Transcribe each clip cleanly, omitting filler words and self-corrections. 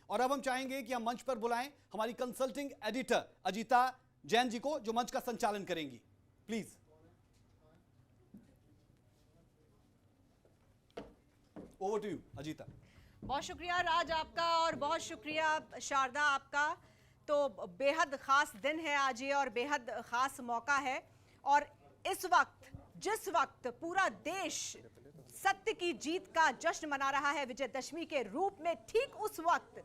और अब हम चाहेंगे कि हम मंच पर बुलाएं हमारी कंसल्टिंग एडिटर अजीता जैन जी को, जो मंच का संचालन करेंगी। Please. Over to you Ajita. बहुत शुक्रिया राज आपका, और बहुत शुक्रिया शारदा आपका। तो बेहद खास दिन है आज ये, और बेहद खास मौका है। और इस वक्त, जिस वक्त पूरा देश सत्य की जीत का जश्न मना रहा है विजयदशमी के रूप में, ठीक उस वक्त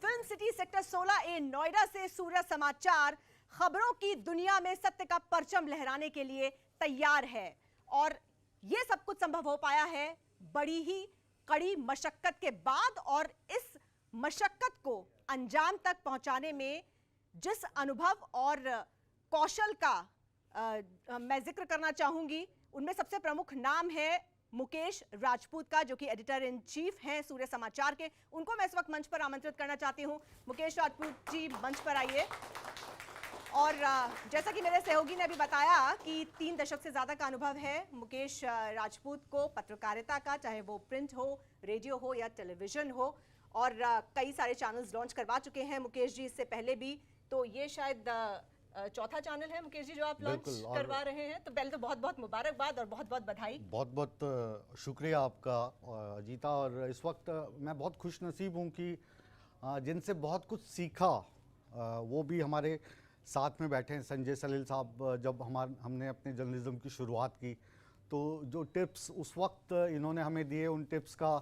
film city sector 16A Noida से सूर्य समाचार खबरों की दुनिया में सत्य का परचम लहराने के लिए तैयार है। और यह सब कुछ संभव हो पाया है बड़ी ही कड़ी मशक्कत के बाद, और इस मशक्कत को अंजाम तक पहुंचाने में जिस अनुभव और कौशल का मैं जिक्र करना चाहूंगी, उनमें सबसे प्रमुख नाम है मुकेश राजपूत का, जो कि एडिटर इन चीफ हैं सूर्य समाचार के। उनको मैं इस वक्त मंच पर आमंत्रित करना चाहती हूं। मुकेश राजपूत जी, मंच पर आइए। और जैसा कि मेरे सहयोगी ने अभी बताया कि 3 दशक से ज्यादा का अनुभव है मुकेश राजपूत को पत्रकारिता का, चाहे वो प्रिंट हो, रेडियो हो या टेलीविजन हो, और कई सारे चैनल्स लॉन्च करवा चुके हैं मुकेश जी इससे पहले भी। तो ये शायद चौथा चैनल है मुकेश जी जो आप लॉन्च करवा रहे हैं। तो पहले तो बहुत बहुत मुबारकबाद और बहुत बहुत बधाई। बहुत बहुत शुक्रिया आपका अजीता। और इस वक्त मैं बहुत खुश नसीब हूँ कि जिनसे बहुत कुछ सीखा वो भी हमारे साथ में बैठे हैं। संजय सलील साहब, जब हमने अपने जर्नलिज्म की शुरुआत की, तो जो टिप्स उस वक्त इन्होंने हमें दिए, उन टिप्स का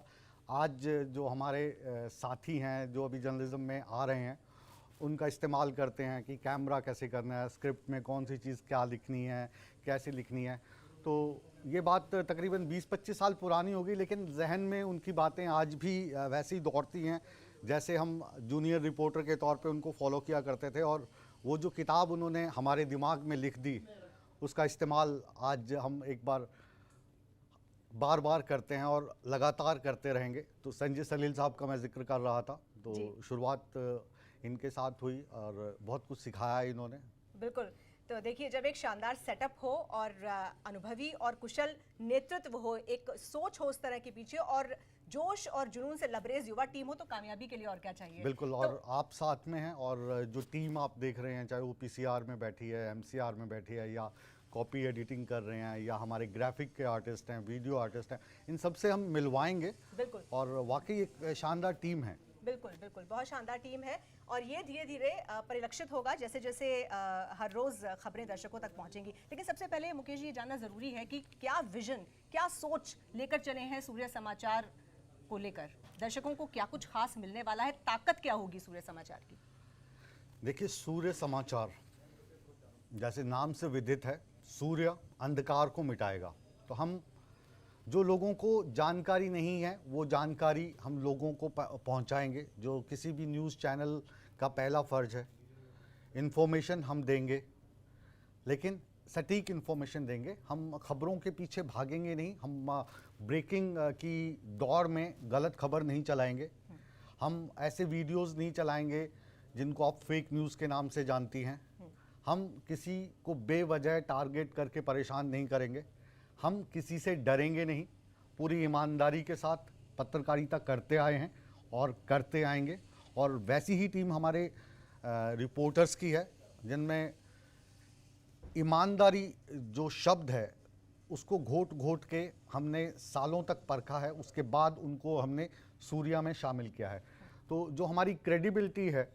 आज जो हमारे साथी हैं जो अभी जर्नलिज्म में आ रहे हैं, उनका इस्तेमाल करते हैं कि कैमरा कैसे करना है, स्क्रिप्ट में कौन सी चीज़ क्या लिखनी है, कैसे लिखनी है। तो ये बात तकरीबन 20-25 साल पुरानी होगी, लेकिन जहन में उनकी बातें आज भी वैसे ही दौड़ती हैं जैसे हम जूनियर रिपोर्टर के तौर पे उनको फॉलो किया करते थे। और वो जो किताब उन्होंने हमारे दिमाग में लिख दी, उसका इस्तेमाल आज हम एक बार बार करते हैं और लगातार करते रहेंगे। तो संजय सलील साहब का मैं जिक्र कर रहा था, तो शुरुआत इनके साथ हुई और बहुत कुछ सिखाया इन्होंने। बिल्कुल। तो देखिए, जब एक शानदार सेटअप हो और अनुभवी और कुशल नेतृत्व हो, एक सोच हो उस तरह के पीछे, और जोश और जुनून से लबरेज युवा टीम हो, तो कामयाबी के लिए और क्या चाहिए। बिल्कुल। और आप साथ में हैं, और जो टीम आप देख रहे हैं, चाहे वो पीसीआर में बैठी है, एमसीआर में बैठी है, या कॉपी एडिटिंग कर रहे हैं, या हमारे ग्राफिक के आर्टिस्ट हैं, वीडियो आर्टिस्ट हैं, इन सब से हम मिलवाएंगे। बिल्कुल। और वाकई एक शानदार टीम है। बिल्कुल बिल्कुल, बहुत शानदार टीम है। और ये धीरे धीरे परिलक्षित होगा जैसे जैसे हर रोज खबरें दर्शकों तक पहुंचेंगी। लेकिन सबसे पहले मुकेश जी, ये जानना जरूरी है कि क्या विजन, क्या सोच लेकर चले हैं सूर्य समाचार को लेकर, दर्शकों को क्या कुछ खास मिलने वाला है, ताकत क्या होगी सूर्य समाचार की। देखिए, सूर्य समाचार जैसे नाम से विदित है, सूर्य अंधकार को मिटाएगा। तो हम जो लोगों को जानकारी नहीं है, वो जानकारी हम लोगों को पहुंचाएंगे, जो किसी भी न्यूज़ चैनल का पहला फर्ज है। इन्फॉर्मेशन हम देंगे, लेकिन सटीक इन्फॉर्मेशन देंगे। हम खबरों के पीछे भागेंगे नहीं, हम ब्रेकिंग की दौड़ में गलत खबर नहीं चलाएंगे। हम ऐसे वीडियोस नहीं चलाएंगे जिनको आप फेक न्यूज़ के नाम से जानती हैं। हम किसी को बेवजह टारगेट करके परेशान नहीं करेंगे। हम किसी से डरेंगे नहीं। पूरी ईमानदारी के साथ पत्रकारिता करते आए हैं और करते आएंगे। और वैसी ही टीम हमारे रिपोर्टर्स की है, जिनमें ईमानदारी जो शब्द है उसको घोट घोट के हमने सालों तक परखा है, उसके बाद उनको हमने सूर्या में शामिल किया है। तो जो हमारी क्रेडिबिलिटी है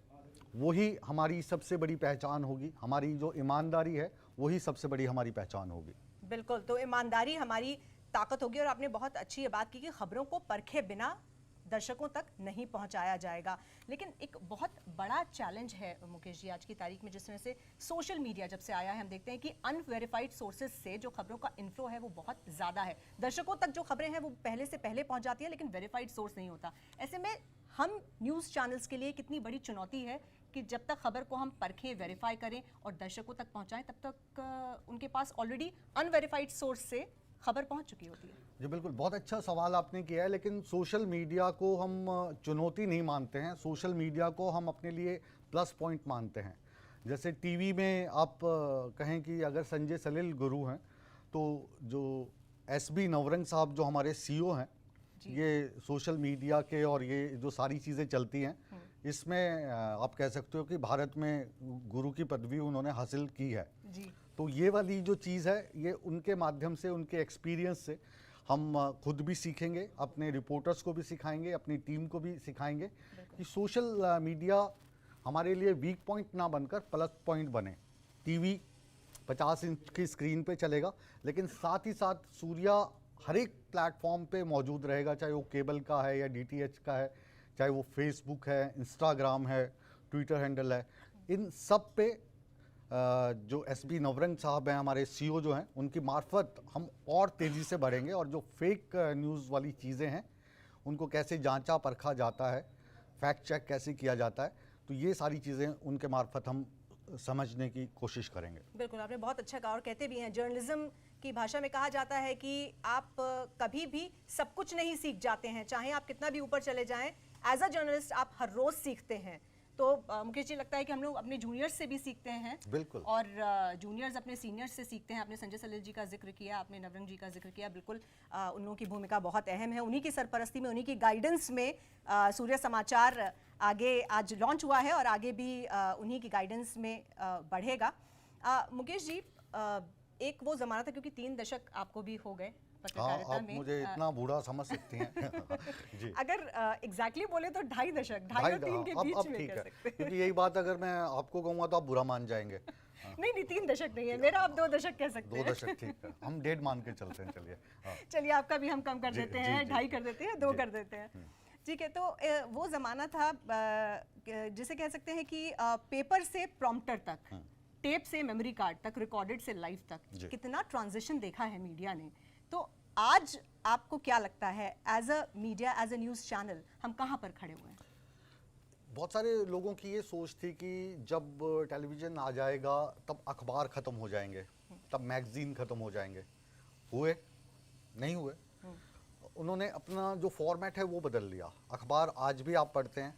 वही हमारी सबसे बड़ी पहचान होगी। हमारी जो ईमानदारी है वही सबसे बड़ी हमारी पहचान होगी। बिल्कुल, तो ईमानदारी हमारी ताकत होगी। और आपने बहुत अच्छी ये बात की कि खबरों को परखे बिना दर्शकों तक नहीं पहुंचाया जाएगा। लेकिन एक बहुत बड़ा चैलेंज है मुकेश जी आज की तारीख में, जिस तरह से सोशल मीडिया जब से आया है, हम देखते हैं कि अनवेरिफाइड सोर्सेज से जो खबरों का इन्फ्लो है वो बहुत ज़्यादा है। दर्शकों तक जो खबरें हैं वो पहले से पहले पहुंच जाती है, लेकिन वेरीफाइड सोर्स नहीं होता। ऐसे में हम न्यूज़ चैनल्स के लिए कितनी बड़ी चुनौती है कि जब तक खबर को हम परखें, वेरीफाई करें और दर्शकों तक पहुंचाएं, तब तक उनके पास ऑलरेडी अनवेरिफाइड सोर्स से खबर पहुंच चुकी होती है। जी बिल्कुल, बहुत अच्छा सवाल आपने किया है। लेकिन सोशल मीडिया को हम चुनौती नहीं मानते हैं, सोशल मीडिया को हम अपने लिए प्लस पॉइंट मानते हैं। जैसे टीवी में आप कहें कि अगर संजय सलील गुरु हैं, तो जो एसबी नवरंग साहब जो हमारे सीईओ हैं, ये सोशल मीडिया के और ये जो सारी चीज़ें चलती हैं, इसमें आप कह सकते हो कि भारत में गुरु की पदवी उन्होंने हासिल की है। जी। तो ये वाली जो चीज़ है, ये उनके माध्यम से, उनके एक्सपीरियंस से हम खुद भी सीखेंगे, अपने रिपोर्टर्स को भी सिखाएंगे, अपनी टीम को भी सिखाएंगे कि सोशल मीडिया हमारे लिए वीक पॉइंट ना बनकर प्लस पॉइंट बने। टीवी 50 इंच की स्क्रीन पे चलेगा, लेकिन साथ ही साथ सूर्या हर एक प्लेटफॉर्म पे मौजूद रहेगा, चाहे वो केबल का है या डीटीएच का है, चाहे वो फेसबुक है, इंस्टाग्राम है, ट्विटर हैंडल है। इन सब पे जो एसबी नवरंग साहब हैं, हमारे सीईओ जो हैं, उनकी मार्फत हम और तेज़ी से बढ़ेंगे और जो फेक न्यूज़ वाली चीज़ें हैं उनको कैसे जांचा परखा जाता है, फैक्ट चेक कैसे किया जाता है, तो ये सारी चीज़ें उनके मार्फत हम समझने की कोशिश करेंगे। बिल्कुल, आपने बहुत अच्छा कहा और कहते भी हैं, जर्नलिज्म की भाषा में कहा जाता है कि आप कभी भी सब कुछ नहीं सीख जाते हैं, चाहे आप कितना भी ऊपर चले जाएं, एज अ जर्नलिस्ट आप हर रोज सीखते हैं। तो मुकेश जी, लगता है कि हम लोग अपने जूनियर्स से भी सीखते हैं। बिल्कुल। और जूनियर्स अपने सीनियर्स से सीखते हैं। आपने संजय सलिल जी का जिक्र किया, आपने नवरंग जी का जिक्र किया, बिल्कुल उन लोगों की भूमिका बहुत अहम है। उन्हीं की सरपरस्ती में, उन्हीं की गाइडेंस में सूर्य समाचार आगे आज लॉन्च हुआ है और आगे भी उन्हीं की गाइडेंस में बढ़ेगा। मुकेश जी, एक वो ज़माना था, क्योंकि 3 दशक आपको भी हो गए पत्रकारिता आप में। मुझे इतना बूढ़ा समझ सकती हैं। जी। अगर एग्जैक्टली बोले तो 2.5 दशक, 2.5 और 3 के अब बीच में ठीक कर है, सकते हैं। क्योंकि यही बात अगर मैं आपको कहूँगा तो आप बुरा मान जाएंगे। नहीं, 3 दशक नहीं है मेरा, आप 2 दशक कह सकते 2 हैं। दशक ठीक है, हम 1.5 मान के चलते हैं। चलिए। हाँ। चलिए, आपका भी हम कम कर जी, देते जी, हैं, जी। 2.5 कर देते हैं, 2 जी। कर देते हैं। ठीक है, तो वो ज़माना था जिसे कह सकते हैं कि पेपर से प्रॉम्प्टर तक, टेप से मेमोरी कार्ड तक, रिकॉर्डेड से लाइव जी। तक, कितना ट्रांजिशन देखा है मीडिया ने। तो आज आपको क्या लगता है, as a media, as a news channel, हम कहाँ पर खड़े हुए हैं? बहुत सारे लोगों की ये सोच थी कि जब टेलीविज़न आ जाएगा तब अखबार ख़त्म हो जाएंगे, तब मैगज़ीन ख़त्म हो जाएंगे। हुए? नहीं हुए। उन्होंने अपना जो फॉर्मेट है वो बदल लिया। अखबार आज भी आप पढ़ते हैं,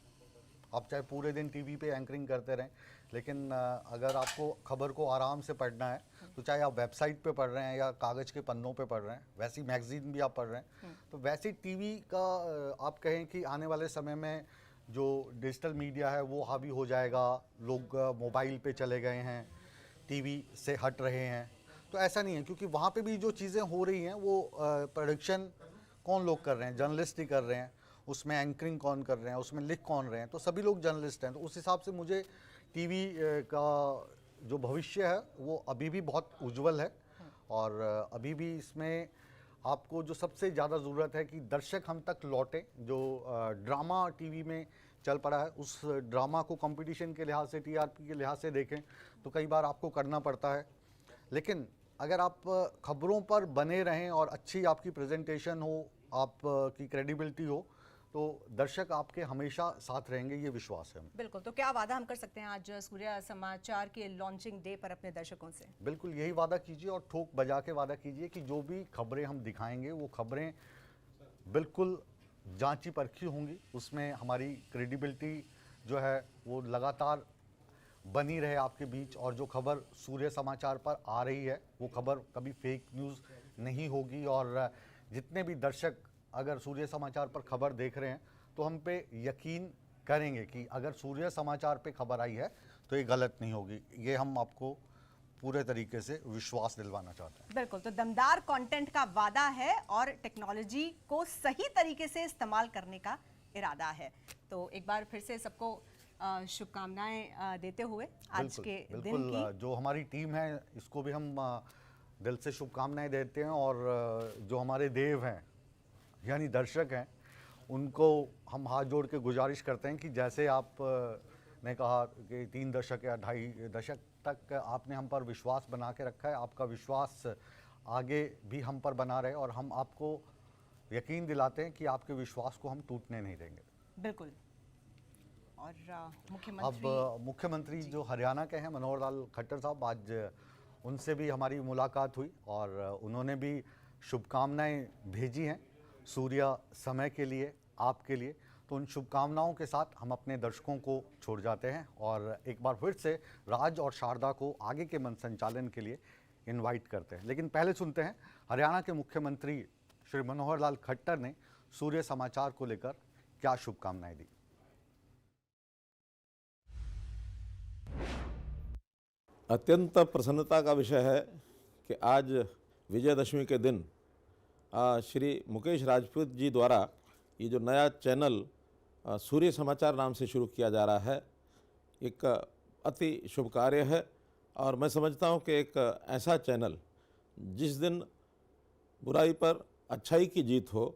आप चाहे पूरे दिन टीवी पे एंकरिंग करते रहें, लेकिन अगर आपको खबर को आराम से पढ़ना है तो चाहे आप वेबसाइट पे पढ़ रहे हैं या कागज़ के पन्नों पे पढ़ रहे हैं, वैसी मैगज़ीन भी आप पढ़ रहे हैं। तो वैसे टीवी का आप कहें कि आने वाले समय में जो डिजिटल मीडिया है वो हावी हो जाएगा, लोग मोबाइल पे चले गए हैं, टीवी से हट रहे हैं। तो ऐसा नहीं है, क्योंकि वहाँ पे भी जो चीज़ें हो रही हैं वो प्रोडक्शन कौन लोग कर रहे हैं, जर्नलिस्ट ही कर रहे हैं, उसमें एंकरिंग कौन कर रहे हैं, उसमें लिख कौन रहे हैं, तो सभी लोग जर्नलिस्ट हैं। तो उस हिसाब से मुझे टीवी का जो भविष्य है वो अभी भी बहुत उज्जवल है। और अभी भी इसमें आपको जो सबसे ज़्यादा ज़रूरत है कि दर्शक हम तक लौटे। जो ड्रामा टीवी में चल पड़ा है, उस ड्रामा को कंपटीशन के लिहाज से, टीआरपी के लिहाज से देखें तो कई बार आपको करना पड़ता है, लेकिन अगर आप खबरों पर बने रहें और अच्छी आपकी प्रेजेंटेशन हो, आपकी क्रेडिबिलिटी हो, तो दर्शक आपके हमेशा साथ रहेंगे, ये विश्वास है। बिल्कुल। तो क्या वादा हम कर सकते हैं आज सूर्य समाचार के लॉन्चिंग डे पर अपने दर्शकों से? बिल्कुल यही वादा कीजिए और ठोक बजा के वादा कीजिए कि जो भी खबरें हम दिखाएंगे वो खबरें बिल्कुल जांची परखी होंगी, उसमें हमारी क्रेडिबिलिटी जो है वो लगातार बनी रहे आपके बीच, और जो खबर सूर्य समाचार पर आ रही है वो खबर कभी फेक न्यूज़ नहीं होगी। और जितने भी दर्शक अगर सूर्य समाचार पर खबर देख रहे हैं तो हम पे यकीन करेंगे कि अगर सूर्य समाचार पे खबर आई है तो ये गलत नहीं होगी। ये हम आपको पूरे तरीके से विश्वास दिलवाना चाहते हैं। बिल्कुल। तो दमदार कंटेंट का वादा है और टेक्नोलॉजी को सही तरीके से इस्तेमाल करने का इरादा है। तो एक बार फिर से सबको शुभकामनाएं देते हुए आज के दिन की जो हमारी टीम है इसको भी हम दिल से शुभकामनाएं देते हैं, और जो हमारे देव हैं यानी दर्शक हैं उनको हम हाथ जोड़ के गुजारिश करते हैं कि जैसे आप ने कहा कि 3 दशक या 2.5 दशक तक आपने हम पर विश्वास बना के रखा है, आपका विश्वास आगे भी हम पर बना रहे, और हम आपको यकीन दिलाते हैं कि आपके विश्वास को हम टूटने नहीं देंगे। बिल्कुल। और अब मुख्यमंत्री जो हरियाणा के हैं मनोहर लाल खट्टर साहब, आज उनसे भी हमारी मुलाकात हुई और उन्होंने भी शुभकामनाएं भेजी हैं सूर्य समय के लिए, आपके लिए। तो उन शुभकामनाओं के साथ हम अपने दर्शकों को छोड़ जाते हैं और एक बार फिर से राज और शारदा को आगे के मंच संचालन के लिए इनवाइट करते हैं। लेकिन पहले सुनते हैं हरियाणा के मुख्यमंत्री श्री मनोहर लाल खट्टर ने सूर्य समाचार को लेकर क्या शुभकामनाएं दी। अत्यंत प्रसन्नता का विषय है कि आज विजयदशमी के दिन श्री मुकेश राजपूत जी द्वारा ये जो नया चैनल सूर्य समाचार नाम से शुरू किया जा रहा है, एक अति शुभ कार्य है। और मैं समझता हूँ कि एक ऐसा चैनल जिस दिन बुराई पर अच्छाई की जीत हो,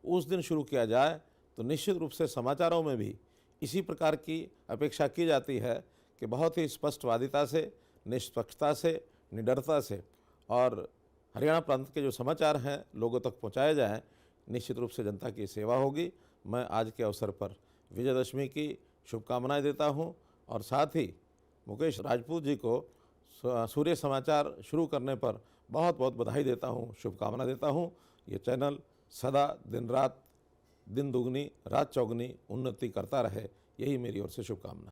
उस दिन शुरू किया जाए तो निश्चित रूप से समाचारों में भी इसी प्रकार की अपेक्षा की जाती है कि बहुत ही स्पष्टवादिता से, निष्पक्षता से, निडरता से और हरियाणा प्रांत के जो समाचार हैं लोगों तक पहुंचाए जाएं। निश्चित रूप से जनता की सेवा होगी। मैं आज के अवसर पर विजयदशमी की शुभकामनाएं देता हूं और साथ ही मुकेश राजपूत जी को सूर्य समाचार शुरू करने पर बहुत बहुत बधाई देता हूं, शुभकामना देता हूं। ये चैनल सदा दिन रात, दिन दुगनी रात चौगनी उन्नति करता रहे, यही मेरी ओर से शुभकामना।